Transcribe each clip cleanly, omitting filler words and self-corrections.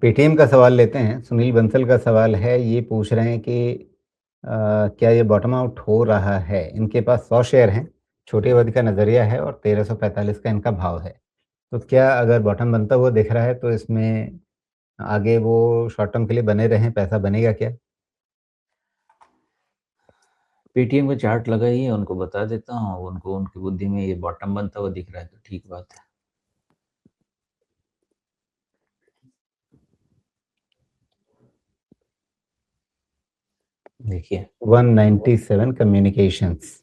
Paytm का सवाल लेते हैं। सुनील बंसल का सवाल है, ये पूछ रहे हैं कि क्या ये बॉटम आउट हो रहा है? इनके पास 100 शेयर हैं, छोटी अवधि का नज़रिया है और 1345 का इनका भाव है। तो क्या अगर बॉटम बनता हुआ दिख रहा है तो इसमें आगे वो शॉर्ट टर्म के लिए बने रहें, पैसा बनेगा क्या? पेटीएम का चार्ट लगाइए, उनको बता देता हूँ। उनको उनकी बुद्धि में ये बॉटम बनता हुआ दिख रहा है तो ठीक बात है। देखिए 197 कम्युनिकेशंस।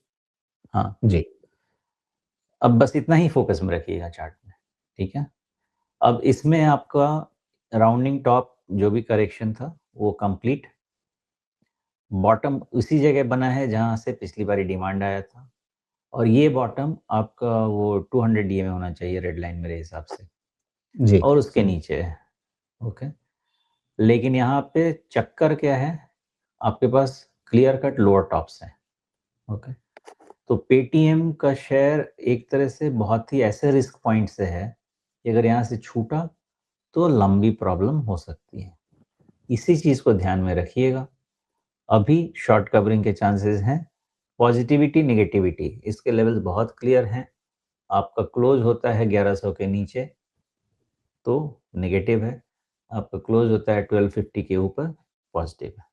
हाँ, जी। अब बस इतना ही फोकस में रखिएगा चार्ट में, ठीक है। अब इसमें आपका राउंडिंग टॉप जो भी करेक्शन था वो कंप्लीट, बॉटम उसी जगह बना है जहां से पिछली बारी डिमांड आया था, और ये बॉटम आपका वो 200 डीए में होना चाहिए, रेड लाइन मेरे हिसाब से, जी। और उसके नीचे है। ओके, लेकिन यहाँ पे चक्कर क्या है, आपके पास क्लियर कट लोअर टॉप्स हैं। ओके, तो पेटीएम का शेयर एक तरह से बहुत ही ऐसे रिस्क पॉइंट से है कि अगर यहाँ से छूटा तो लंबी प्रॉब्लम हो सकती है। इसी चीज को ध्यान में रखिएगा। अभी शॉर्ट कवरिंग के चांसेस हैं। पॉजिटिविटी नेगेटिविटी इसके लेवल्स बहुत क्लियर हैं। आपका क्लोज होता है 1100 के नीचे तो नेगेटिव है, आपका क्लोज होता है 1250 के ऊपर पॉजिटिव है,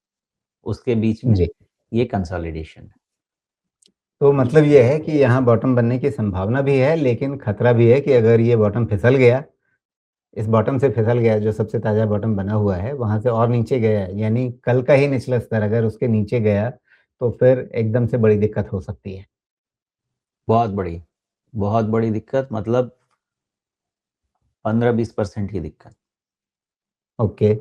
उसके बीच में जी। ये कंसोलिडेशन है। तो मतलब ये है कि यहाँ बॉटम बनने की संभावना भी है, लेकिन खतरा भी है कि अगर ये बॉटम फिसल गया, इस बॉटम से फिसल गया, जो सबसे ताज़ा बॉटम बना हुआ है, वहाँ से और नीचे गया, यानी कल का ही निचला स्तर अगर उसके नीचे गया, तो फिर एकदम से बड़ी दिक्कत हो सकती है। बहुत बड़ी दिक्कत, मतलब 15-20% की दिक्कत। ओके।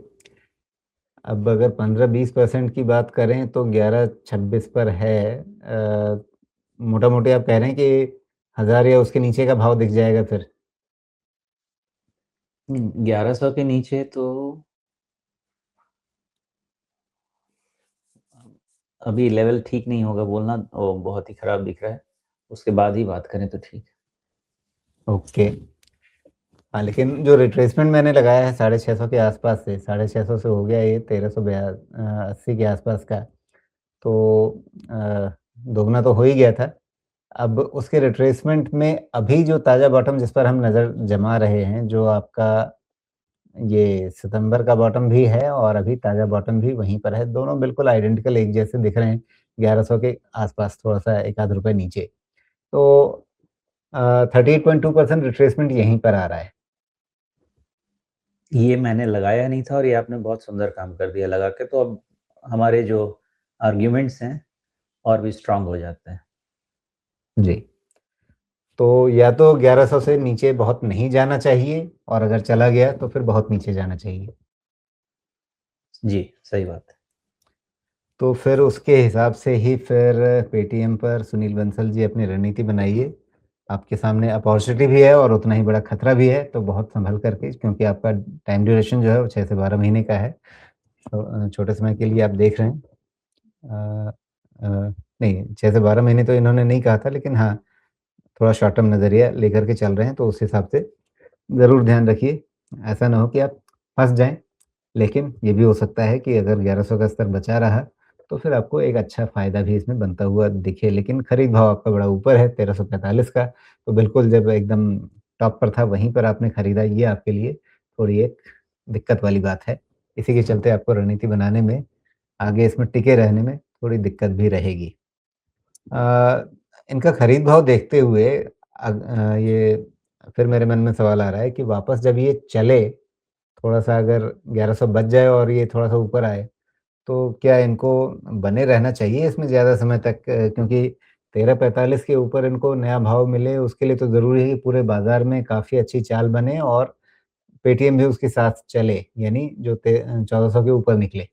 अब अगर 15-20% की बात करें तो 11.26 पर है। मोटा-मोटी आप कह रहे हैं कि 1000 या उसके नीचे का भाव दिख जाएगा फिर? 1100 के नीचे तो अभी लेवल ठीक नहीं होगा बोलना, वो बहुत ही खराब दिख रहा है, उसके बाद ही बात करें तो ठीक। ओके। हाँ, लेकिन जो रिट्रेसमेंट मैंने लगाया है 650 के आसपास से, 650 से हो गया ये 1380 के आसपास का, तो दोगुना तो हो ही गया था। अब उसके रिट्रेसमेंट में अभी जो ताज़ा बॉटम जिस पर हम नज़र जमा रहे हैं, जो आपका ये सितंबर का बॉटम भी है और अभी ताज़ा बॉटम भी वहीं पर है, दोनों बिल्कुल आइडेंटिकल एक जैसे दिख रहे हैं, 1100 के आसपास, थोड़ा-सा 1 आध रुपए नीचे। तो 38.2% रिट्रेसमेंट यहीं पर आ रहा है। ये मैंने लगाया नहीं था और ये आपने बहुत सुंदर काम कर दिया लगा के, तो अब हमारे जो आर्ग्यूमेंट्स हैं और भी स्ट्रांग हो जाते हैं। जी। तो या तो 1100 से नीचे बहुत नहीं जाना चाहिए और अगर चला गया तो फिर बहुत नीचे जाना चाहिए। जी, सही बात है। तो फिर उसके हिसाब से ही फिर पेटीएम पर सुनील बंसल जी अपनी रणनीति बनाइए। आपके सामने अपॉर्च्युनिटी भी है और उतना ही बड़ा खतरा भी है, तो बहुत सँभल कर के, क्योंकि आपका टाइम ड्यूरेशन जो है वो 6 से 12 महीने का है। तो छोटे समय के लिए आप देख रहे हैं। अ नहीं, 6 से 12 महीने तो इन्होंने नहीं कहा था, लेकिन हाँ, थोड़ा शॉर्ट टर्म नज़रिया लेकर के चल रहे हैं, तो उस हिसाब से ज़रूर ध्यान रखिए। ऐसा ना हो कि आप फँस जाएँ। लेकिन ये भी हो सकता है कि अगर 1100 का स्तर बचा रहा, तो फिर आपको एक अच्छा फ़ायदा भी इसमें बनता हुआ दिखे। लेकिन खरीद भाव आपका बड़ा ऊपर है 1345 का, तो बिल्कुल जब एकदम टॉप पर था वहीं पर आपने खरीदा, ये आपके लिए थोड़ी एक दिक्कत वाली बात है। इसी के चलते आपको रणनीति बनाने में, आगे इसमें टिके रहने में थोड़ी दिक्कत भी रहेगी। इनका खरीद भाव देखते हुए ये फिर मेरे मन में सवाल आ रहा है कि वापस जब ये चले, थोड़ा-सा अगर 1100 बच जाए और ये थोड़ा-सा ऊपर आए, तो क्या इनको बने रहना चाहिए इसमें ज़्यादा समय तक? क्योंकि 1345 के ऊपर इनको नया भाव मिले, उसके लिए तो ज़रूरी है कि पूरे बाज़ार में काफ़ी अच्छी चाल बने और पेटीएम भी उसके साथ चले, यानी जो 1400 के ऊपर निकले।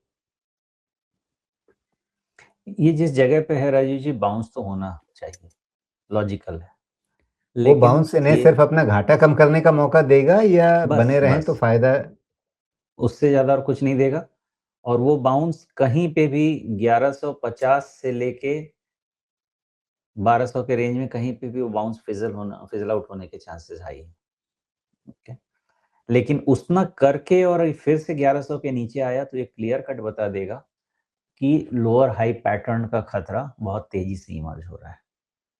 ये जिस जगह पे है राजीव जी, बाउंस तो होना चाहिए, लॉजिकल है। वो लेकिन बाउंस इन्हें ये सिर्फ़ अपना घाटा कम करने का मौका देगा या बस बने रहें तो बस फ़ायदा? उससे ज़्यादा और कुछ नहीं देगा। और वो बाउंस कहीं पे भी 1150 से लेके 1200 के रेंज में कहीं पे भी वो बाउंस फिज़ल आउट होने के चांसेस हाई हैं। ओके। लेकिन उतना करके और फिर से 1100 के नीचे आया तो ये क्लियर कट बता देगा कि लोअर हाई पैटर्न का खतरा बहुत तेजी से इमर्ज हो रहा है।